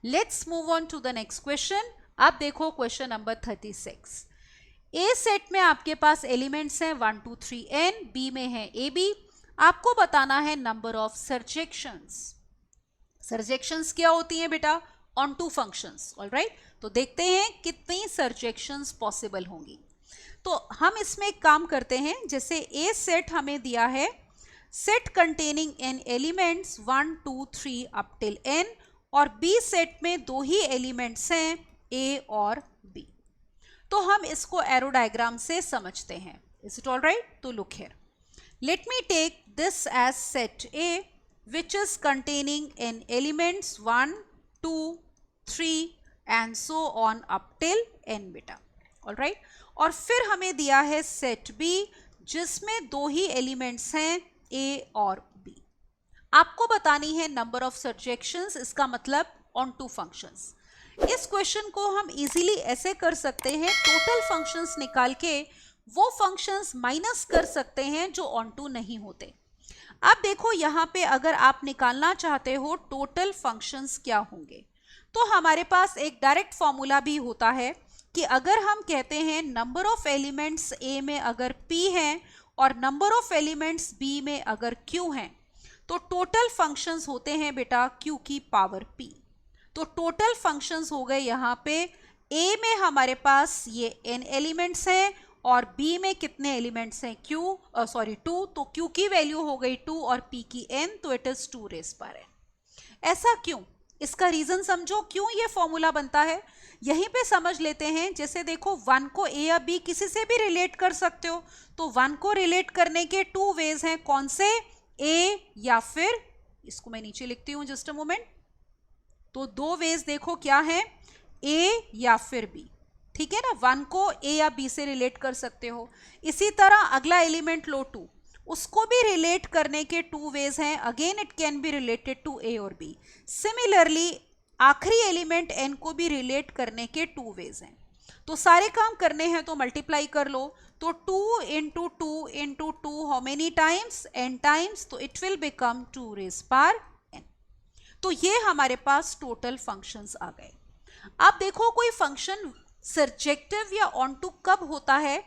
S1: Let's move on to the next question. अब देखो क्वेश्चन नंबर 36। ए सेट में आपके पास एलिमेंट्स हैं 1 2 3 n, बी में है ए बी। आपको बताना है नंबर ऑफ सरजेक्शंस। सरजेक्शंस क्या होती हैं बेटा? On two functions. ऑलराइट, तो देखते हैं कितनी सरजेक्शंस पॉसिबल होंगी। तो हम इसमें एक काम करते हैं, जैसे ए सेट हमें दिया है, set containing N elements 1 2 3 up till n, और बी सेट में दो ही एलिमेंट्स हैं ए और बी। तो हम इसको एरो डायग्राम से समझते हैं। Is it all right? तो look here, let me take this as set A which is containing n elements 1 2 3 and so on up till n बेटा। ऑल राइट, और फिर हमें दिया है सेट B जिसमें दो ही एलिमेंट्स हैं A और B। आपको बतानी है नंबर ऑफ सरजेक्शंस, इसका मतलब ऑन टू फंक्शंस। इस क्वेश्चन को हम इजीली ऐसे कर सकते हैं, टोटल फंक्शंस निकाल के वो फंक्शंस माइनस कर सकते हैं जो ऑन टू नहीं होते। अब देखो यहाँ पे अगर आप निकालना चाहते हो टोटल फंक्शंस क्या होंगे, तो हमारे पास एक डायरेक्ट फॉर्मूला भी होता है कि अगर हम कहते हैं नंबर ऑफ एलिमेंट्स ए में अगर p हैं और नंबर ऑफ एलिमेंट्स b में अगर q हैं, तो टोटल फंक्शंस होते हैं बेटा q की पावर p। तो टोटल फंक्शंस हो गए यहाँ पे ए में हमारे पास ये n एलिमेंट्स हैं और b में कितने एलिमेंट्स हैं टू, तो q की वैल्यू हो गई 2 और p की n, तो it is 2 raise power n। ऐसा क्यों? इसका रीजन समझो क्यों ये फॉर्मूला बनता है, यहीं पे समझ लेते हैं। जैसे देखो 1 को a या b किसी से भी रिलेट कर सकते हो, तो 1 को रिलेट करने के 2 वेज हैं, कौन से? a या फिर, इसको मैं नीचे लिखती हूं जस्ट अ मोमेंट, तो 2 वेज देखो क्या है, a या फिर b, ठीक है ना। 1 को a या b से रिलेट कर सकते हो। इसी तरह अगला एलिमेंट लो 2, उसको भी रिलेट करने के 2 वेज हैं, again it can be related to a और b। सिमिलरली आखिरी एलिमेंट n को भी रिलेट करने के 2 वेज हैं। तो सारे काम करने हैं तो मल्टीप्लाई कर लो, तो 2 into 2 into 2 how many times? n times, तो it will become 2 raise power n। तो ये हमारे पास टोटल फंक्शंस आ गए। अब देखो कोई फंक्शन सर्जेक्टिव या ऑन टू कब होता है?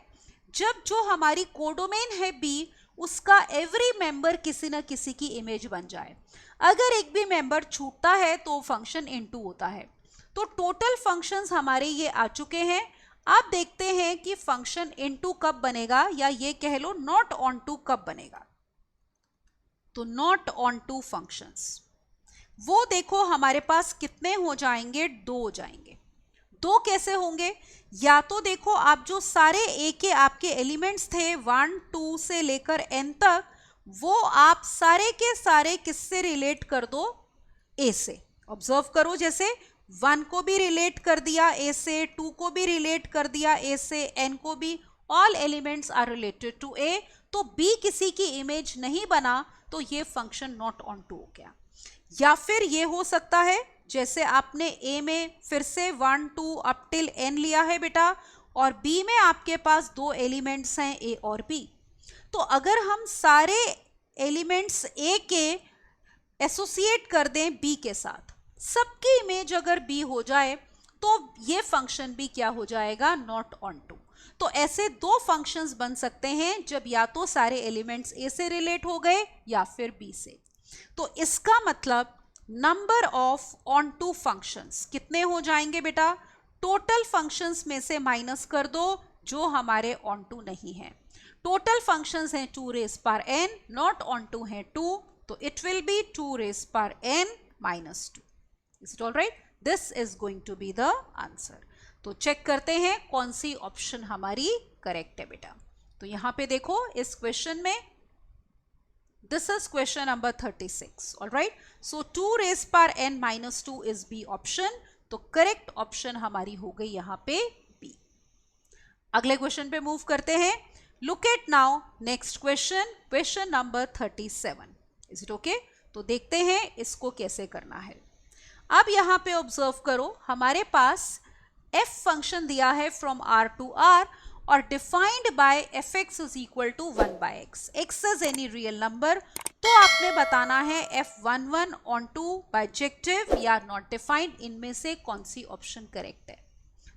S1: जब जो हमारी कोडोमेन है b, उसका एवरी मेंबर किसी ना किसी की इमेज बन जाए। अगर एक भी मेंबर छूटता है तो फंक्शन इनटू होता है। तो टोटल फंक्शंस हमारे ये आ चुके हैं। आप देखते हैं कि फंक्शन इनटू कब बनेगा, या ये कह लो नॉट ऑन टू कब बनेगा। तो नॉट ऑन टू फंक्शंस वो देखो हमारे पास कितने हो जाएंगे? 2 हो जाएंगे। 2 कैसे होंगे? या तो देखो आप जो सारे a के आपके एलिमेंट्स थे 1 2 से लेकर n तक, वो आप सारे के सारे किससे रिलेट कर दो? a से। ऑब्जर्व करो, जैसे 1 को भी रिलेट कर दिया a से, 2 को भी रिलेट कर दिया a से, n को भी, all elements are related to a। तो b किसी की इमेज नहीं बना, तो ये फंक्शन नॉट ऑन टू हो गया। या फिर ये हो सकता है जैसे आपने a में फिर से 1 2 अप टिल n लिया है बेटा, और b में आपके पास 2 एलिमेंट्स हैं a और b। तो अगर हम सारे एलिमेंट्स a के एसोसिएट कर दें b के साथ, सबकी इमेज अगर b हो जाए, तो ये फंक्शन भी क्या हो जाएगा? Not onto. तो ऐसे 2 फंक्शंस बन सकते हैं जब या तो सारे एलिमेंट्स a से रिलेट हो गए या फिर b से। तो इसका मतलब number of onto functions कितने हो जाएंगे बेटा? टोटल फंक्शंस में से माइनस कर दो जो हमारे ऑन टू नहीं है। टोटल फंक्शंस हैं 2 raise power n, not onto है 2, तो it will be 2 raise power n minus 2। Is it all right? This is going to be the answer. तो चेक करते हैं कौन सी ऑप्शन हमारी करेक्ट है बेटा। तो यहां पे देखो इस क्वेश्चन में, this is question number 36, all right? So 2 raised power n minus 2 is B option। तो करेक्ट ऑप्शन हमारी हो गई यहाँ पे B। अगले क्वेश्चन पे मूव करते हैं। Look at now next question, question number 37। Is it okay? तो देखते हैं इसको कैसे करना है। अब यहाँ पे ऑब्जर्व करो, हमारे पास f फंक्शन दिया है फ्रॉम r टू r और defined by fx is equal to 1 by x। x is any real number, तो आपने बताना है f11 ऑन टू बाइजेक्टिव या नॉट डिफाइंड, इनमें से कौन सी ऑप्शन करेक्ट है।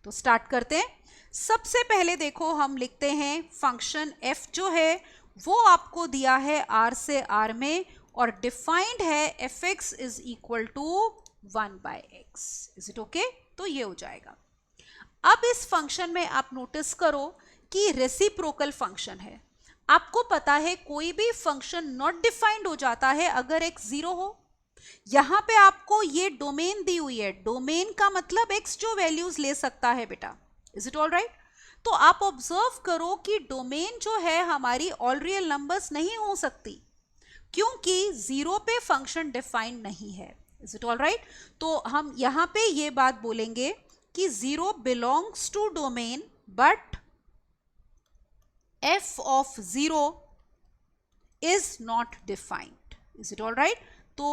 S1: तो स्टार्ट करते हैं। सबसे पहले देखो हम लिखते हैं फंक्शन f जो है वो आपको दिया है r से r में और डिफाइंड है fx is equal to 1 by x। Is it okay? तो ये हो जाएगा। अब इस फंक्शन में आप नोटिस करो कि रेसिप्रोकल फंक्शन है। आपको पता है कोई भी फंक्शन नॉट डिफाइंड हो जाता है अगर x 0 हो। यहां पे आपको ये डोमेन दी हुई है, डोमेन का मतलब x जो वैल्यूज ले सकता है बेटा। Is it all right? तो आप ऑब्जर्व करो कि डोमेन जो है हमारी ऑल रियल नंबर्स नहीं हो सकती, क्योंकि 0 पे फंक्शन डिफाइंड नहीं है। Is it all right? तो हम यहां पे ये बात बोलेंगे कि 0 belongs to domain but f of 0 is not defined। is it all right? तो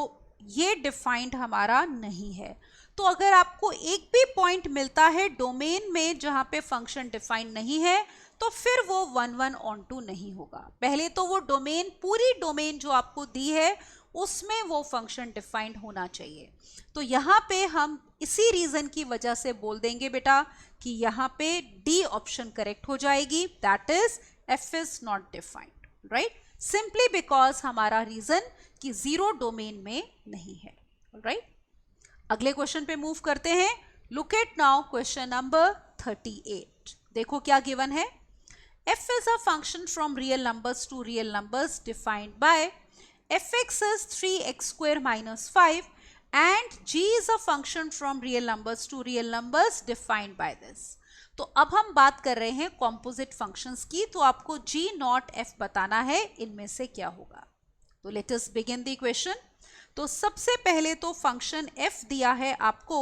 S1: ये डिफाइंड हमारा नहीं है। तो अगर आपको एक भी पॉइंट मिलता है डोमेन में जहां पे फंक्शन डिफाइंड नहीं है, तो फिर वो 1 1 ऑन टू नहीं होगा। पहले तो वो डोमेन, पूरी डोमेन जो आपको दी है उसमें वो फंक्शन डिफाइंड होना चाहिए। तो यहाँ पे हम इसी रीजन की वजह से बोल देंगे बेटा कि यहाँ पे डी ऑप्शन करेक्ट हो जाएगी, that is F is not defined, right? Simply because हमारा रीजन कि 0 डोमेन में नहीं है। राइट? अगले क्वेश्चन पे मूव करते हैं। Look at now question number 38. देखो क्या गिवन है. f is a function from real numbers to real numbers defined by fx is 3x square minus 5 and g is a function from real numbers to real numbers defined by this. तो अब हम बात कर रहे हैं कॉम्पोजिट फंक्शंस की. तो आपको g नॉट f बताना है इनमें से क्या होगा. तो let us begin the question. तो सबसे पहले तो फंक्शन f दिया है आपको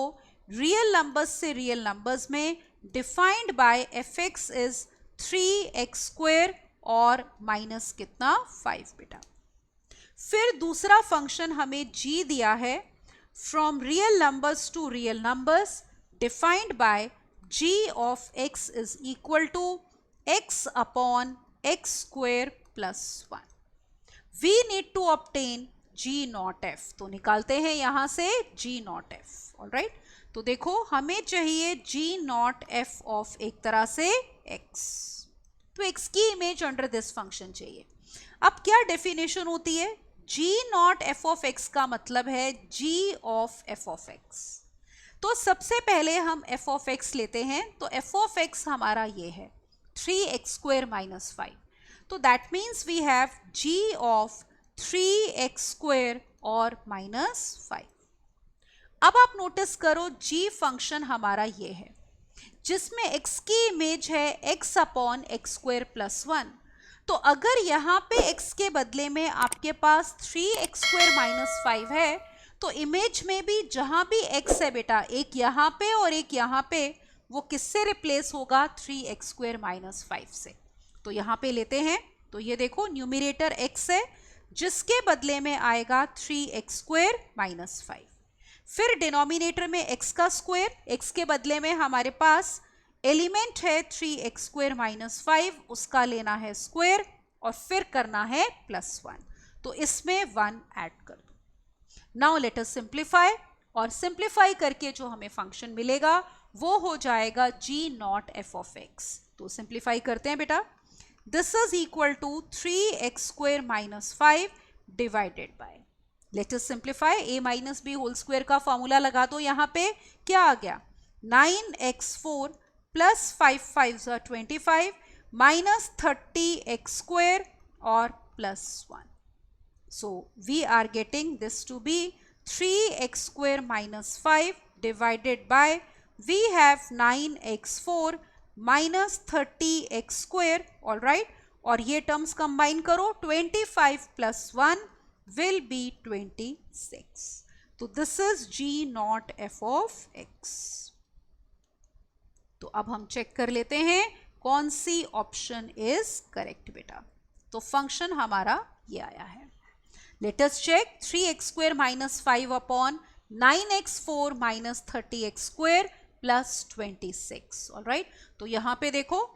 S1: रियल नंबर्स से रियल नंबर्स में, defined by fx is 3x square और माइनस कितना 5 बेटा. फिर दूसरा फंक्शन हमें g दिया है from real numbers to real numbers, defined by g of x is equal to x upon x square plus 1. We need to obtain g not f. तो निकालते हैं यहां से g नॉट f. ऑलराइट. तो देखो हमें चाहिए g नॉट f ऑफ एक तरह से x. तो x की इमेज अंडर दिस फंक्शन चाहिए. अब क्या डेफिनेशन होती है. g not f of x का मतलब है g of f of x. तो सबसे पहले हम f ऑफ x लेते हैं. तो f ऑफ x हमारा ये है 3x स्क्वायर माइनस 5. तो that means we have g of 3x square और माइनस 5. अब आप नोटिस करो g फंक्शन हमारा ये है जिसमें x की इमेज है x upon x square plus 1. तो अगर यहाँ पे x के बदले में आपके पास 3x स्क्वायर माइनस 5 है, तो इमेज में भी जहाँ भी x है बेटा, एक यहाँ पे और एक यहाँ पे, वो किससे रिप्लेस होगा 3x स्क्वायर माइनस 5 से. तो यहाँ पे लेते हैं. तो ये देखो न्यूमरेटर x है जिसके बदले में आएगा 3x स्क्वायर माइनस 5. फिर डिनोमिनेटर में x का स्क्वायर, x के बदले में हमारे पास एलिमेंट है 3x स्क्वायर माइनस 5, उसका लेना है स्क्वायर और फिर करना है प्लस 1. तो इसमें 1 ऐड कर दो. Now let us simplify. और सिंप्लीफाई करके जो हमें फंक्शन मिलेगा वो हो जाएगा g not f of x. तो सिंप्लीफाई करते हैं बेटा. This is equal to 3x square minus 5 divided by, let us simplify, a minus B whole square का फॉर्मूला लगा दो. यहाँ पे क्या आ गया 9x4 plus 5 5 25 minus 30x square और plus 1. So we are getting this to be 3x square minus 5 divided by we have 9x4 minus 30x square. All right. और ये टर्म्स कंबाइन करो, 25 प्लस 1 will be 26. तो this is g not f of x. तो अब हम चेक कर लेते हैं कौन सी ऑप्शन इज करेक्ट बेटा. तो फंक्शन हमारा ये आया है. Let us check. 3x square minus 5 upon 9x4 minus 30x square plus 26. All right. तो यहाँ पे देखो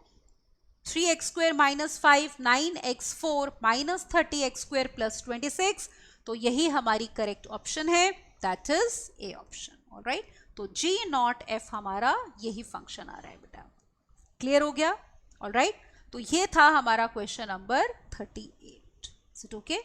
S1: 3x square minus 5, 9x4 minus 30x square plus 26. तो यही हमारी करेक्ट ऑप्शन है, that is A option. Alright. तो g नॉट f हमारा यही फंक्शन आ रहा है बेटा. क्लियर हो गया. ऑलराइट. तो ये था हमारा question number 38. Is it okay.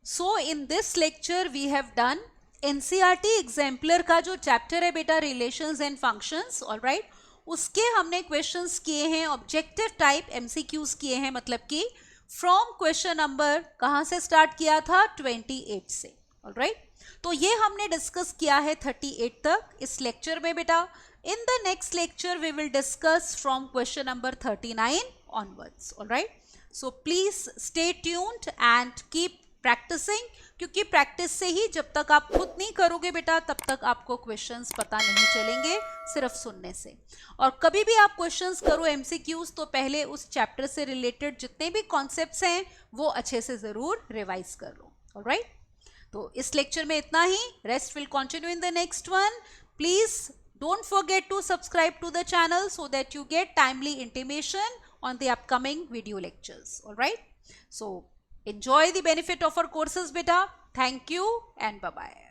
S1: So in this lecture we have done NCERT exemplar का जो चैप्टर है बेटा रिलेशंस एंड फंक्शंस. ऑलराइट. उसके हमने क्वेश्चंस किए हैं ऑब्जेक्टिव टाइप एमसीक्यूज किए हैं, मतलब कि फ्रॉम क्वेश्चन नंबर कहाँ से स्टार्ट किया था 28 से. ऑलराइट. तो ये हमने डिस्कस किया है 38 तक इस लेक्चर में बेटा. In the next lecture we will discuss from question number 39 onwards. Alright. So please stay tuned and keep practicing, क्योंकि प्रैक्टिस से ही, जब तक आप खुद नहीं करोगे बेटा तब तक आपको क्वेश्चंस पता नहीं चलेंगे सिर्फ सुनने से. और कभी भी आप क्वेश्चंस करो एमसीक्यूज तो पहले उस चैप्टर से रिलेटेड जितने भी कॉन्सेप्ट्स हैं वो अच्छे से जरूर रिवाइज कर लो. ऑलराइट. तो इस लेक्चर में इतना ही. Rest will continue in the next one. Please don't forget to subscribe to the channel so that you get timely intimation on the upcoming video lectures. Alright. So enjoy the benefit of our courses beta. Thank you and bye bye.